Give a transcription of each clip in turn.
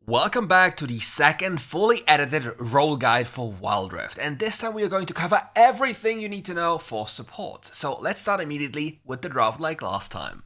Welcome back to the second fully edited role guide for WildRift, and this time we are going to cover everything you need to know for support. So let's start immediately with the draft like last time.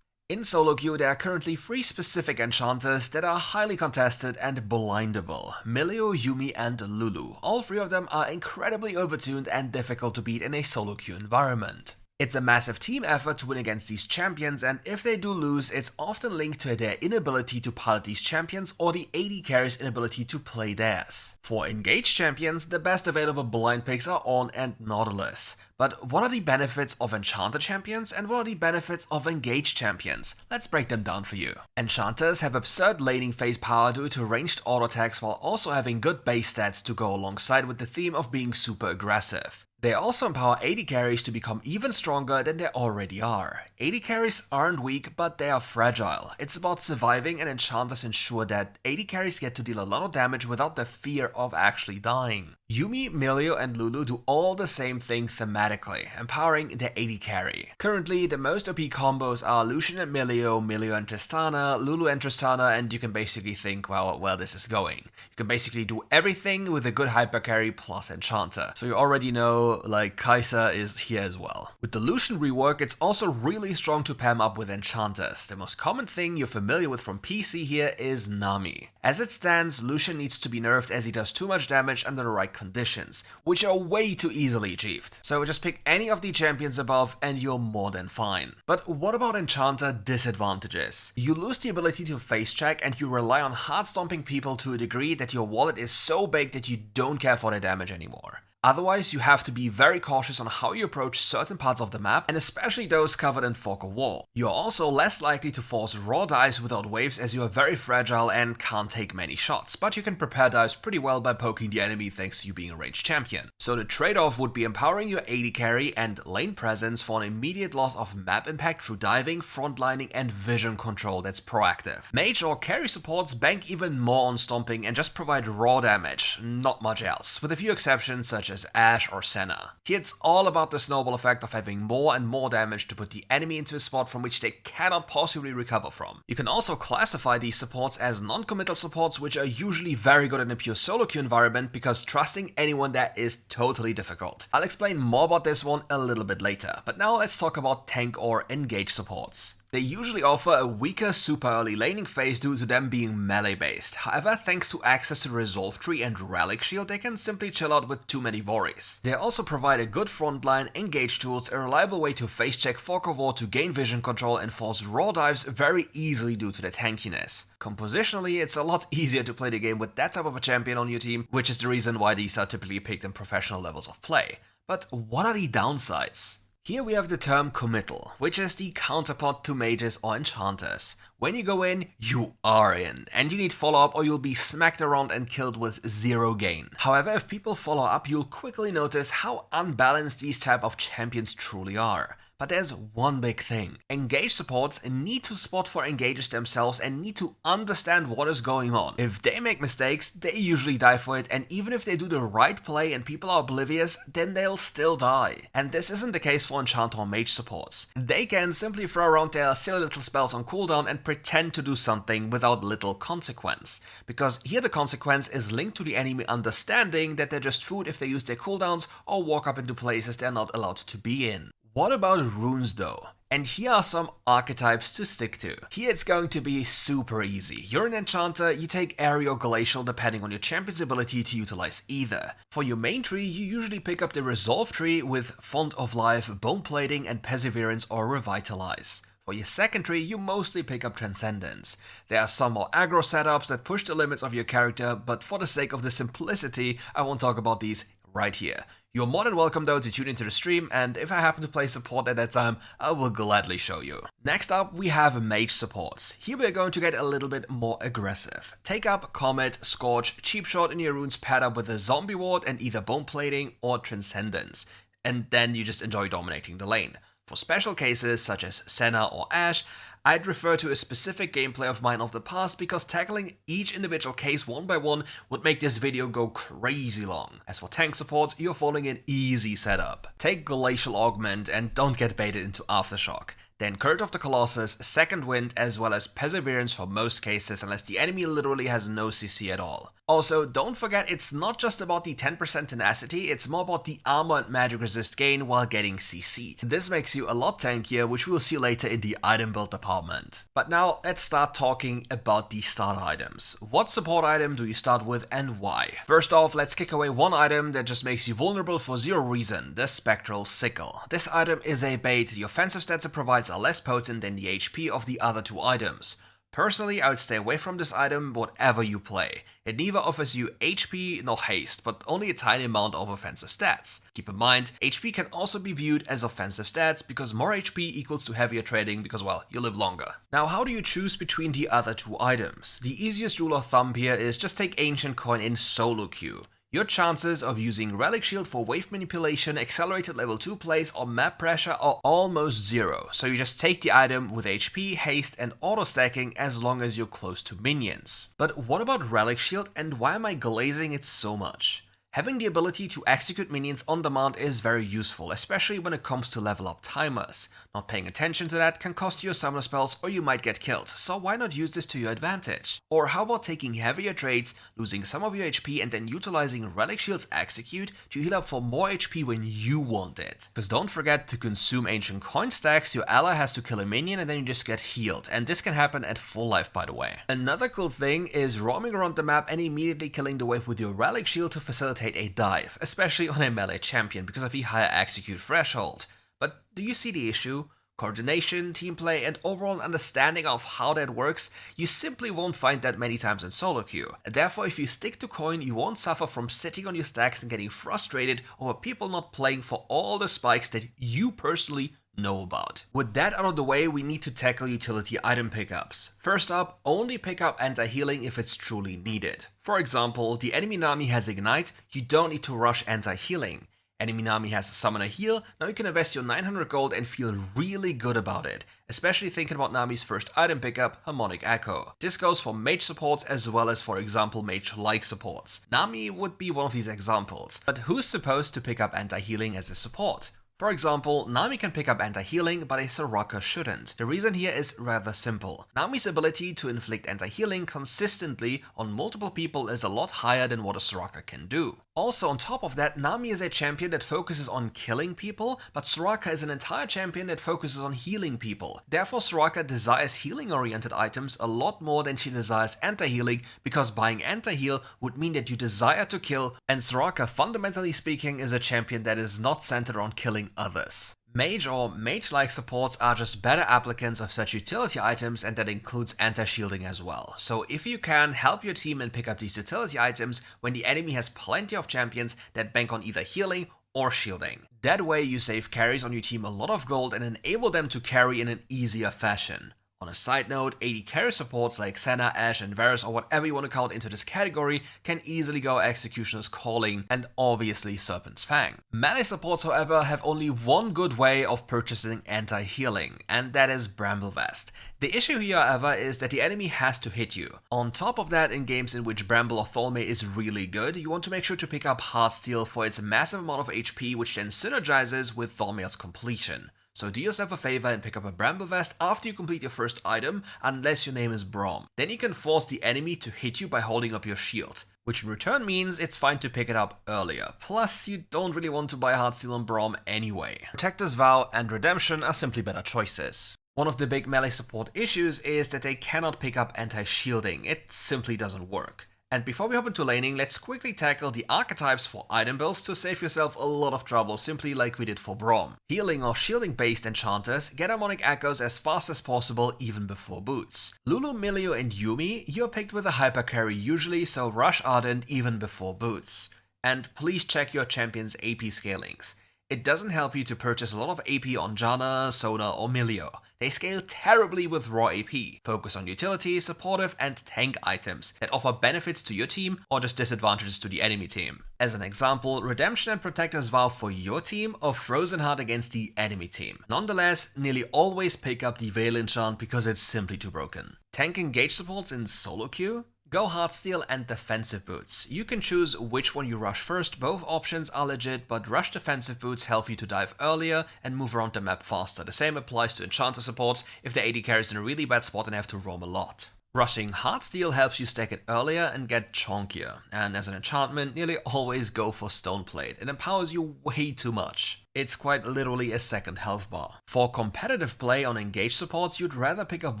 In solo queue there are currently 3 specific enchanters that are highly contested and blindable: Milio, Yuumi and Lulu. All 3 of them are incredibly overtuned and difficult to beat in a solo queue environment. It's a massive team effort to win against these champions, and if they do lose, it's often linked to their inability to pilot these champions or the AD carry's inability to play theirs. For engaged champions, the best available blind picks are Ornn and Nautilus. But what are the benefits of Enchanter champions and what are the benefits of engaged champions? Let's break them down for you. Enchanters have absurd laning phase power due to ranged auto attacks while also having good base stats to go alongside with the theme of being super aggressive. They also empower AD carries to become even stronger than they already are. AD carries aren't weak, but they are fragile. It's about surviving, and enchanters ensure that AD carries get to deal a lot of damage without the fear of actually dying. Yuumi, Milio and Lulu do all the same thing thematically, empowering the AD carry. Currently, the most OP combos are Lucian and Milio, Milio and Tristana, Lulu and Tristana, and you can basically think, well, where this is going. You can basically do everything with a good hyper carry plus Enchanter. So you already know, like, Kai'Sa is here as well. With the Lucian rework, it's also really strong to pair up with Enchanters. The most common thing you're familiar with from PC here is Nami. As it stands, Lucian needs to be nerfed as he does too much damage under the right conditions, which are way too easily achieved. So just pick any of the champions above and you're more than fine. But what about Enchanter disadvantages? You lose the ability to face check and you rely on hard stomping people to a degree that your wallet is so big that you don't care for their damage anymore. Otherwise, you have to be very cautious on how you approach certain parts of the map, and especially those covered in fog of war. You are also less likely to force raw dives without waves as you are very fragile and can't take many shots, but you can prepare dives pretty well by poking the enemy thanks to you being a ranged champion. So the trade-off would be empowering your AD carry and lane presence for an immediate loss of map impact through diving, frontlining and vision control that's proactive. Mage or carry supports bank even more on stomping and just provide raw damage, not much else, with a few exceptions such as Ashe or Senna. Here it's all about the snowball effect of having more and more damage to put the enemy into a spot from which they cannot possibly recover from. You can also classify these supports as non-committal supports, which are usually very good in a pure solo queue environment because trusting anyone there is totally difficult. I'll explain more about this one a little bit later, but now let's talk about tank or engage supports. They usually offer a weaker super early laning phase due to them being melee based. However, thanks to access to the Resolve Tree and Relic Shield, they can simply chill out with too many worries. They also provide a good frontline, engage tools, a reliable way to face check Fog of War to gain vision control and force raw dives very easily due to their tankiness. Compositionally, it's a lot easier to play the game with that type of a champion on your team, which is the reason why these are typically picked in professional levels of play. But what are the downsides? Here we have the term committal, which is the counterpart to mages or enchanters. When you go in, you are in, and you need follow-up or you'll be smacked around and killed with 0 gain. However, if people follow up, you'll quickly notice how unbalanced these type of champions truly are. But there's one big thing. Engage supports need to spot for engages themselves and need to understand what is going on. If they make mistakes, they usually die for it, and even if they do the right play and people are oblivious, then they'll still die. And this isn't the case for Enchanter or Mage supports. They can simply throw around their silly little spells on cooldown and pretend to do something without little consequence. Because here the consequence is linked to the enemy understanding that they're just food if they use their cooldowns or walk up into places they're not allowed to be in. What about runes though? And here are some archetypes to stick to. Here it's going to be super easy. You're an Enchanter, you take Airy or Glacial depending on your champion's ability to utilize either. For your main tree, you usually pick up the Resolve tree with Font of Life, Bone Plating and Perseverance or Revitalize. For your second tree, you mostly pick up Transcendence. There are some more aggro setups that push the limits of your character, but for the sake of the simplicity, I won't talk about these right here. You're more than welcome though to tune into the stream, and if I happen to play support at that time, I will gladly show you. Next up, we have Mage supports. Here we're going to get a little bit more aggressive. Take up Comet, Scorch, Cheap Shot in your runes paired up with a Zombie Ward and either Bone Plating or Transcendence. And then you just enjoy dominating the lane. For special cases such as Senna or Ashe, I'd refer to a specific gameplay of mine of the past because tackling each individual case one by one would make this video go crazy long. As for tank supports, you're following an easy setup. Take Glacial Augment and don't get baited into Aftershock. Then Courage of the Colossus, Second Wind, as well as Perseverance for most cases, unless the enemy literally has no CC at all. Also, don't forget it's not just about the 10% tenacity, it's more about the armor and magic resist gain while getting CC'd. This makes you a lot tankier, which we'll see later in the item build department. But now let's start talking about the starter items. What support item do you start with and why? First off, let's kick away one item that just makes you vulnerable for zero reason, the Spectral Sickle. This item is a bait, the offensive stats it provides are less potent than the HP of the other two items. Personally, I would stay away from this item whatever you play. It neither offers you HP nor haste, but only a tiny amount of offensive stats. Keep in mind, HP can also be viewed as offensive stats because more HP equals to heavier trading because, well, you live longer. Now, how do you choose between the other two items? The easiest rule of thumb here is just take Ancient Coin in solo queue. Your chances of using Relic Shield for wave manipulation, accelerated level 2 plays, or map pressure are almost zero, so you just take the item with HP, haste, and auto stacking as long as you're close to minions. But what about Relic Shield, and why am I glazing it so much? Having the ability to execute minions on demand is very useful, especially when it comes to level up timers. Not paying attention to that can cost you your summoner spells or you might get killed, so why not use this to your advantage? Or how about taking heavier trades, losing some of your HP and then utilizing Relic Shield's execute to heal up for more HP when you want it. Because don't forget to consume Ancient Coin stacks, your ally has to kill a minion and then you just get healed, and this can happen at full life by the way. Another cool thing is roaming around the map and immediately killing the wave with your Relic Shield to facilitate a dive, especially on a melee champion because of the higher execute threshold. But do you see the issue? Coordination, team play, and overall understanding of how that works, you simply won't find that many times in solo queue. And therefore, if you stick to coin, you won't suffer from sitting on your stacks and getting frustrated over people not playing for all the spikes that you personally know about. With that out of the way, we need to tackle utility item pickups. First up, only pick up anti-healing if it's truly needed. For example, the enemy Nami has Ignite, you don't need to rush anti-healing. Enemy Nami has Summoner Heal, now you can invest your 900 gold and feel really good about it, especially thinking about Nami's first item pickup, Harmonic Echo. This goes for Mage supports as well as, for example, Mage-like supports. Nami would be one of these examples, but who's supposed to pick up anti-healing as a support? For example, Nami can pick up anti-healing, but a Soraka shouldn't. The reason here is rather simple. Nami's ability to inflict anti-healing consistently on multiple people is a lot higher than what a Soraka can do. Also, on top of that, Nami is a champion that focuses on killing people, but Soraka is an entire champion that focuses on healing people. Therefore, Soraka desires healing-oriented items a lot more than she desires anti-healing, because buying anti-heal would mean that you desire to kill, and Soraka, fundamentally speaking, is a champion that is not centered on killing others. Mage or Mage-like supports are just better applicants of such utility items, and that includes anti-shielding as well. So if you can, help your team and pick up these utility items when the enemy has plenty of champions that bank on either healing or shielding. That way you save carries on your team a lot of gold and enable them to carry in an easier fashion. On a side note, AD carry supports like Senna, Ashe, and Varus, or whatever you want to count into this category, can easily go Executioner's Calling and obviously Serpent's Fang. Melee supports, however, have only one good way of purchasing anti-healing, and that is Bramble Vest. The issue here, however, is that the enemy has to hit you. On top of that, in games in which Bramble or Thornmail is really good, you want to make sure to pick up Heartsteel for its massive amount of HP, which then synergizes with Thornmail's completion. So do yourself a favor and pick up a Bramble Vest after you complete your first item, unless your name is Braum. Then you can force the enemy to hit you by holding up your shield, which in return means it's fine to pick it up earlier. Plus, you don't really want to buy Heartsteel on Braum anyway. Protector's Vow and Redemption are simply better choices. One of the big melee support issues is that they cannot pick up anti-shielding. It simply doesn't work. And before we hop into laning, let's quickly tackle the archetypes for item builds to save yourself a lot of trouble, simply like we did for Braum. Healing or shielding based enchanters get Harmonic Echoes as fast as possible even before boots. Lulu, Milio, and Yumi, you're picked with a hyper carry usually, so rush Ardent even before boots. And please check your champion's AP scalings. It doesn't help you to purchase a lot of AP on Janna, Sona, or Milio. They scale terribly with raw AP. Focus on utility, supportive, and tank items that offer benefits to your team or just disadvantages to the enemy team. As an example, Redemption and Protector's Vow for your team or Frozen Heart against the enemy team. Nonetheless, nearly always pick up the Veil enchant because it's simply too broken. Tank Engage supports in solo queue? Go hardstyle and defensive boots. You can choose which one you rush first, both options are legit, but rush defensive boots help you to dive earlier and move around the map faster. The same applies to Enchanter supports if the AD carry is in a really bad spot and have to roam a lot. Rushing hardstyle helps you stack it earlier and get chunkier, and as an enchantment, nearly always go for Stoneplate. It empowers you way too much. It's quite literally a second health bar. For competitive play on engaged supports, you'd rather pick up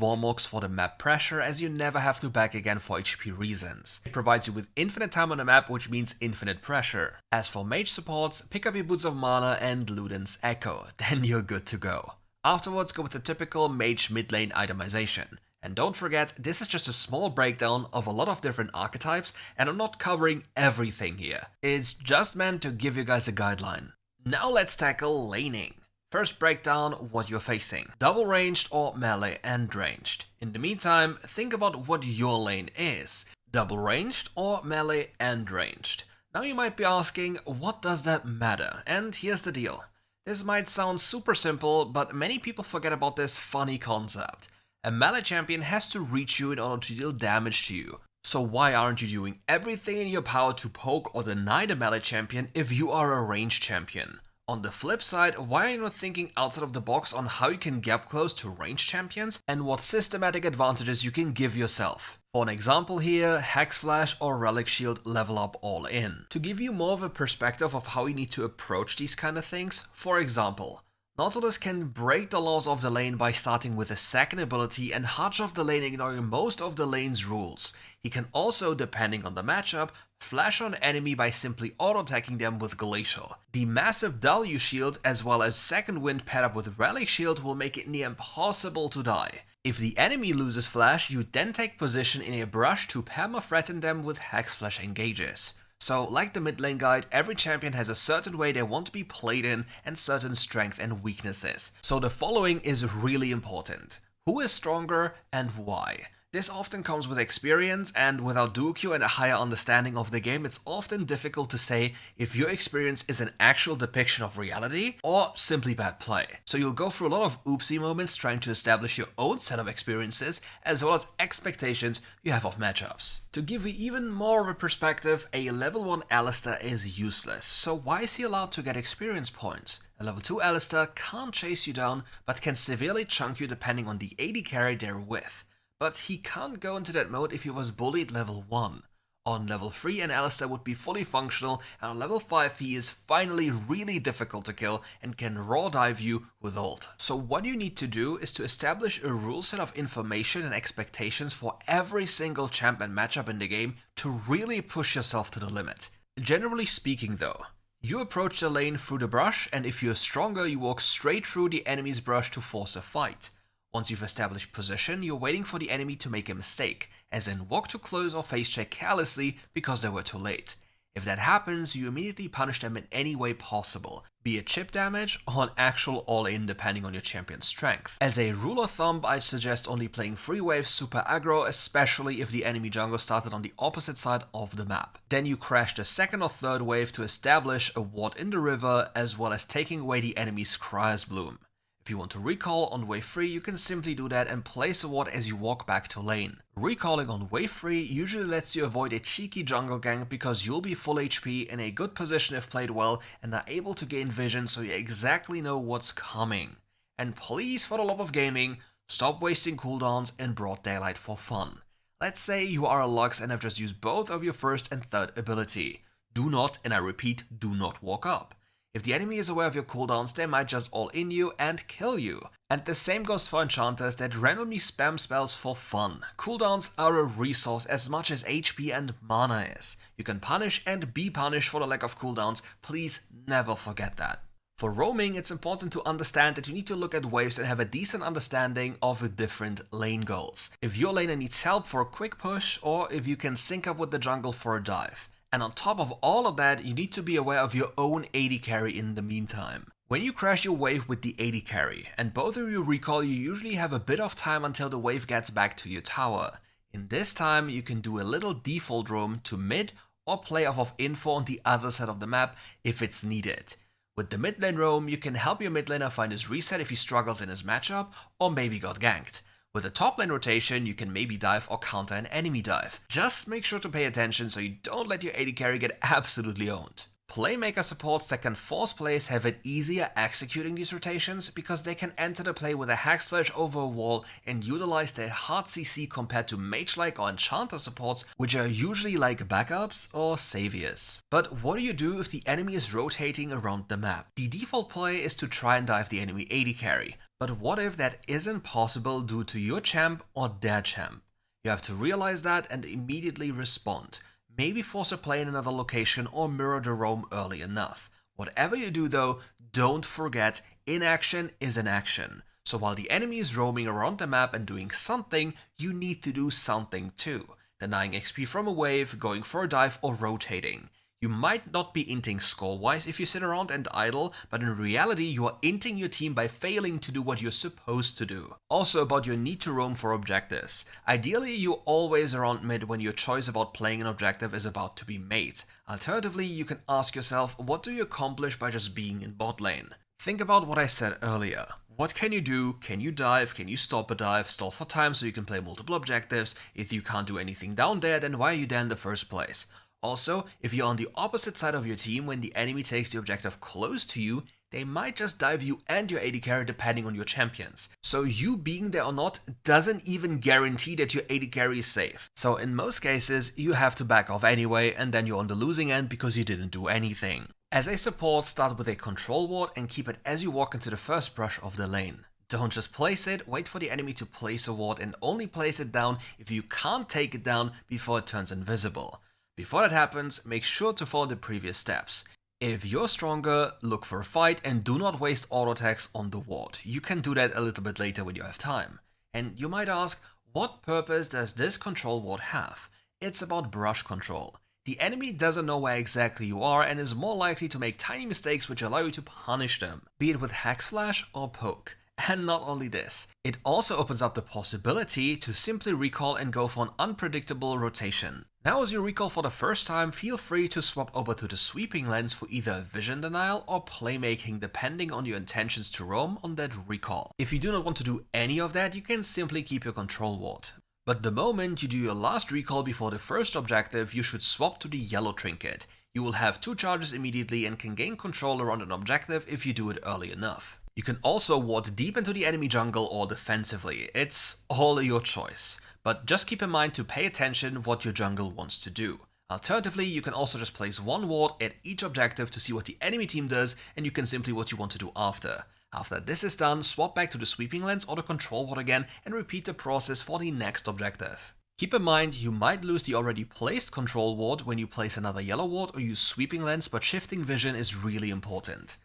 Warmog's for the map pressure, as you never have to back again for HP reasons. It provides you with infinite time on the map, which means infinite pressure. As for mage supports, pick up your Boots of Mana and Luden's Echo, then you're good to go. Afterwards, go with the typical mage mid lane itemization. And don't forget, this is just a small breakdown of a lot of different archetypes, and I'm not covering everything here. It's just meant to give you guys a guideline. Now let's tackle laning. First, break down what you're facing. Double ranged or melee and ranged. In the meantime, think about what your lane is. Double ranged or melee and ranged. Now you might be asking, what does that matter? And here's the deal. This might sound super simple, but many people forget about this funny concept. A melee champion has to reach you in order to deal damage to you. So why aren't you doing everything in your power to poke or deny the melee champion if you are a ranged champion? On the flip side, why are you not thinking outside of the box on how you can gap close to ranged champions and what systematic advantages you can give yourself? For an example here, Hex Flash or Relic Shield level up all in. To give you more of a perspective of how you need to approach these kind of things, for example, Nautilus can break the laws of the lane by starting with a second ability and hutch off the lane, ignoring most of the lane's rules. He can also, depending on the matchup, flash on an enemy by simply auto-attacking them with Glacial. The massive W shield as well as Second Wind paired up with Relic Shield will make it near impossible to die. If the enemy loses flash, you then take position in a brush to perma-threaten them with Hex Flash engages. So, like the mid lane guide, every champion has a certain way they want to be played in and certain strengths and weaknesses. So the following is really important. Who is stronger and why? This often comes with experience, and without duo Q and a higher understanding of the game, it's often difficult to say if your experience is an actual depiction of reality or simply bad play. So you'll go through a lot of oopsie moments trying to establish your own set of experiences as well as expectations you have of matchups. To give you even more of a perspective, a level 1 Alistar is useless, so why is he allowed to get experience points? A level 2 Alistar can't chase you down, but can severely chunk you depending on the AD carry they're with. But he can't go into that mode if he was bullied level 1. On level 3 an Alistar would be fully functional, and on level 5 he is finally really difficult to kill and can raw dive you with ult. So what you need to do is to establish a rule set of information and expectations for every single champ and matchup in the game to really push yourself to the limit. Generally speaking though, you approach the lane through the brush, and if you're stronger you walk straight through the enemy's brush to force a fight. Once you've established position, you're waiting for the enemy to make a mistake, as in walk too close or face check carelessly because they were too late. If that happens, you immediately punish them in any way possible, be it chip damage or an actual all-in depending on your champion's strength. As a rule of thumb, I'd suggest only playing 3 waves super aggro, especially if the enemy jungle started on the opposite side of the map. Then you crash the second or third wave to establish a ward in the river, as well as taking away the enemy's Cryos Bloom. If you want to recall on wave 3, you can simply do that and place a ward as you walk back to lane. Recalling on wave 3 usually lets you avoid a cheeky jungle gank because you'll be full HP, in a good position if played well, and are able to gain vision so you exactly know what's coming. And please, for the love of gaming, stop wasting cooldowns in broad daylight for fun. Let's say you are a Lux and have just used both of your first and third ability. Do not, and I repeat, do not walk up. If the enemy is aware of your cooldowns, they might just all-in you and kill you. And the same goes for enchanters that randomly spam spells for fun. Cooldowns are a resource as much as HP and mana is. You can punish and be punished for the lack of cooldowns, please never forget that. For roaming, it's important to understand that you need to look at waves and have a decent understanding of the different lane goals. If your laner needs help for a quick push, or if you can sync up with the jungle for a dive. And on top of all of that, you need to be aware of your own AD carry in the meantime. When you crash your wave with the AD carry, and both of you recall, you usually have a bit of time until the wave gets back to your tower. In this time, you can do a little default roam to mid, or play off of info on the other side of the map if it's needed. With the mid lane roam, you can help your mid laner find his reset if he struggles in his matchup, or maybe got ganked. With the top lane rotation, you can maybe dive or counter an enemy dive. Just make sure to pay attention so you don't let your AD carry get absolutely owned. Playmaker supports that can force players have it easier executing these rotations because they can enter the play with a Hex Flash over a wall and utilize their hard CC compared to Mage-like or Enchanter supports, which are usually like backups or saviors. But what do you do if the enemy is rotating around the map? The default play is to try and dive the enemy AD carry, but what if that isn't possible due to your champ or their champ? You have to realize that and immediately respond. Maybe force a play in another location or mirror the roam early enough. Whatever you do though, don't forget, inaction is an action. So while the enemy is roaming around the map and doing something, you need to do something too. Denying XP from a wave, going for a dive or rotating. You might not be inting score-wise if you sit around and idle, but in reality you are inting your team by failing to do what you're supposed to do. Also about your need to roam for objectives. Ideally you're always around mid when your choice about playing an objective is about to be made. Alternatively, you can ask yourself, what do you accomplish by just being in bot lane? Think about what I said earlier. What can you do? Can you dive? Can you stop a dive? Stall for time so you can play multiple objectives? If you can't do anything down there, then why are you there in the first place? Also, if you're on the opposite side of your team when the enemy takes the objective close to you, they might just dive you and your AD carry depending on your champions. So you being there or not doesn't even guarantee that your AD carry is safe. So in most cases, you have to back off anyway and then you're on the losing end because you didn't do anything. As a support, start with a control ward and keep it as you walk into the first brush of the lane. Don't just place it, wait for the enemy to place a ward and only place it down if you can't take it down before it turns invisible. Before that happens, make sure to follow the previous steps. If you're stronger, look for a fight and do not waste auto attacks on the ward. You can do that a little bit later when you have time. And you might ask, what purpose does this control ward have? It's about brush control. The enemy doesn't know where exactly you are and is more likely to make tiny mistakes which allow you to punish them, be it with Hex Flash or Poke. And not only this, it also opens up the possibility to simply recall and go for an unpredictable rotation. Now as you recall for the first time, feel free to swap over to the sweeping lens for either vision denial or playmaking depending on your intentions to roam on that recall. If you do not want to do any of that, you can simply keep your control ward. But the moment you do your last recall before the first objective, you should swap to the yellow trinket. You will have 2 charges immediately and can gain control around an objective if you do it early enough. You can also ward deep into the enemy jungle or defensively, it's all your choice. But just keep in mind to pay attention what your jungle wants to do. Alternatively, you can also just place 1 ward at each objective to see what the enemy team does and you can simply what you want to do after. After this is done, swap back to the sweeping lens or the control ward again and repeat the process for the next objective. Keep in mind, you might lose the already placed control ward when you place another yellow ward or use sweeping lens, but shifting vision is really important.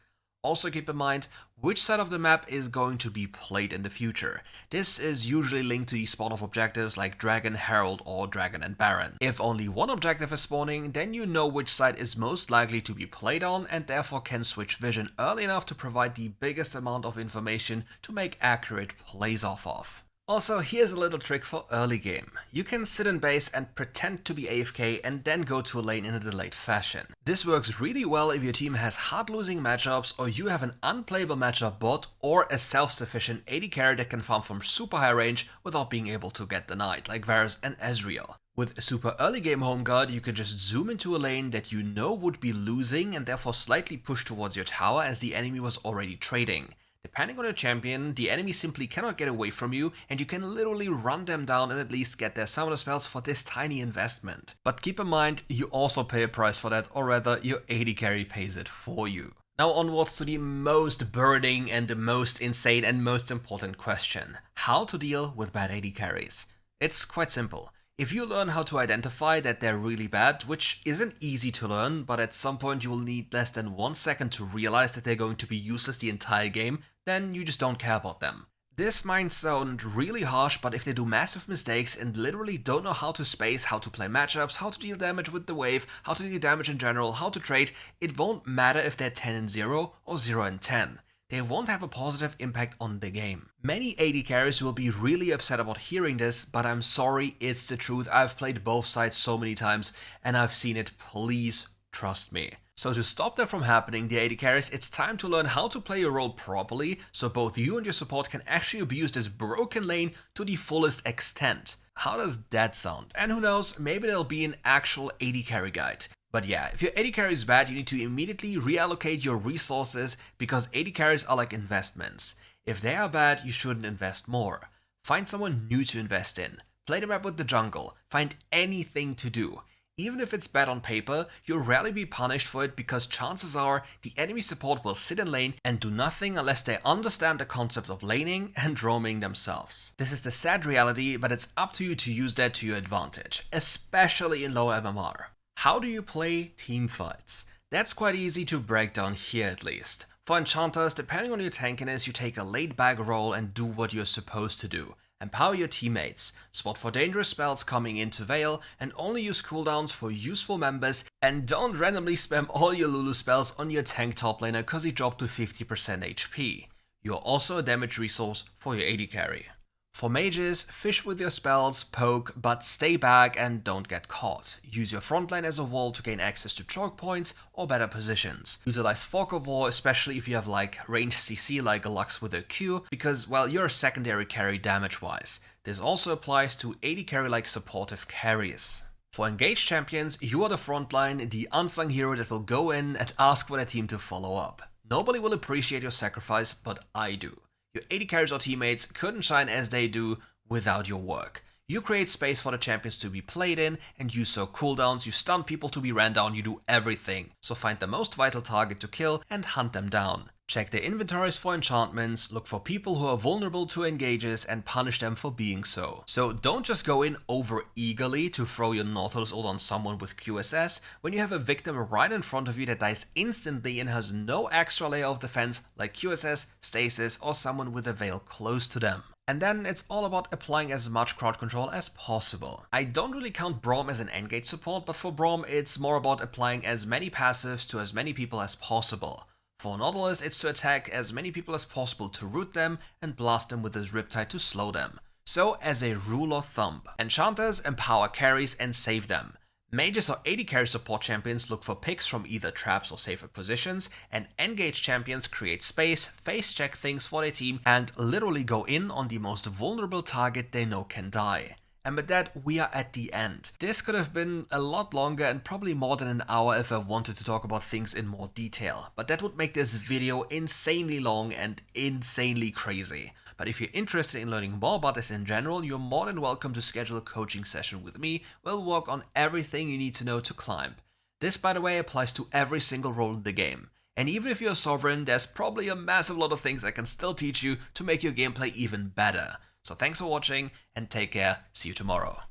Also keep in mind which side of the map is going to be played in the future. This is usually linked to the spawn of objectives like Dragon, Herald or Dragon and Baron. If only one objective is spawning, then you know which side is most likely to be played on and therefore can switch vision early enough to provide the biggest amount of information to make accurate plays off of. Also, here's a little trick for early game. You can sit in base and pretend to be AFK and then go to a lane in a delayed fashion. This works really well if your team has hard losing matchups or you have an unplayable matchup bot or a self-sufficient AD carry that can farm from super high range without being able to get denied, like Varus and Ezreal. With a super early game Homeguard, you can just zoom into a lane that you know would be losing and therefore slightly push towards your tower as the enemy was already trading. Depending on your champion, the enemy simply cannot get away from you and you can literally run them down and at least get their summoner spells for this tiny investment. But keep in mind, you also pay a price for that, or rather your AD carry pays it for you. Now onwards to the most burning and the most insane and most important question. How to deal with bad AD carries? It's quite simple. If you learn how to identify that they're really bad, which isn't easy to learn, but at some point you will need less than 1 second to realize that they're going to be useless the entire game, then you just don't care about them. This might sound really harsh, but if they do massive mistakes and literally don't know how to space, how to play matchups, how to deal damage with the wave, how to deal damage in general, how to trade, it won't matter if they're 10-0 or 0-10. They won't have a positive impact on the game. Many AD carries will be really upset about hearing this, but I'm sorry, it's the truth. I've played both sides so many times and I've seen it, please trust me. So to stop that from happening, the AD carries, it's time to learn how to play your role properly, so both you and your support can actually abuse this broken lane to the fullest extent. How does that sound? And who knows, maybe there'll be an actual AD carry guide. But yeah, if your AD carry is bad, you need to immediately reallocate your resources, because AD carries are like investments. If they are bad, you shouldn't invest more. Find someone new to invest in. Play the map with the jungle. Find anything to do. Even if it's bad on paper, you'll rarely be punished for it, because chances are the enemy support will sit in lane and do nothing unless they understand the concept of laning and roaming themselves. This is the sad reality, but it's up to you to use that to your advantage, especially in low MMR. How do you play teamfights? That's quite easy to break down here at least. For Enchanters, depending on your tankiness, you take a laid-back role and do what you're supposed to do. Empower your teammates, spot for dangerous spells coming into Veil, and only use cooldowns for useful members, and don't randomly spam all your Lulu spells on your tank top laner cause he dropped to 50% HP. You're also a damage resource for your AD carry. For mages, fish with your spells, poke, but stay back and don't get caught. Use your front line as a wall to gain access to choke points or better positions. Utilize Fog of War, especially if you have like ranged CC like a Lux with a Q, because well, you're a secondary carry damage wise. This also applies to AD carry like supportive carries. For engaged champions, you are the front line, the unsung hero that will go in and ask for their team to follow up. Nobody will appreciate your sacrifice, but I do. Your AD carries or teammates couldn't shine as they do without your work. You create space for the champions to be played in, and you sow cooldowns, you stun people to be ran down, you do everything. So find the most vital target to kill and hunt them down. Check their inventories for enchantments, look for people who are vulnerable to engages and punish them for being so. So don't just go in over eagerly to throw your Nautilus ult on someone with QSS when you have a victim right in front of you that dies instantly and has no extra layer of defense like QSS, stasis, or someone with a veil close to them. And then it's all about applying as much crowd control as possible. I don't really count Braum as an engage support, but for Braum it's more about applying as many passives to as many people as possible. For Nautilus, it's to attack as many people as possible to root them and blast them with his Riptide to slow them. So as a rule of thumb, Enchanters empower carries and save them. Mages or AD carry support champions look for picks from either traps or safer positions, and engaged champions create space, face check things for their team, and literally go in on the most vulnerable target they know can die. And with that, we are at the end. This could have been a lot longer and probably more than an hour if I wanted to talk about things in more detail, but that would make this video insanely long and insanely crazy. But if you're interested in learning more about this in general, you're more than welcome to schedule a coaching session with me. We'll work on everything you need to know to climb. This, by the way, applies to every single role in the game. And even if you're a Sovereign, there's probably a massive lot of things I can still teach you to make your gameplay even better. So thanks for watching and take care. See you tomorrow.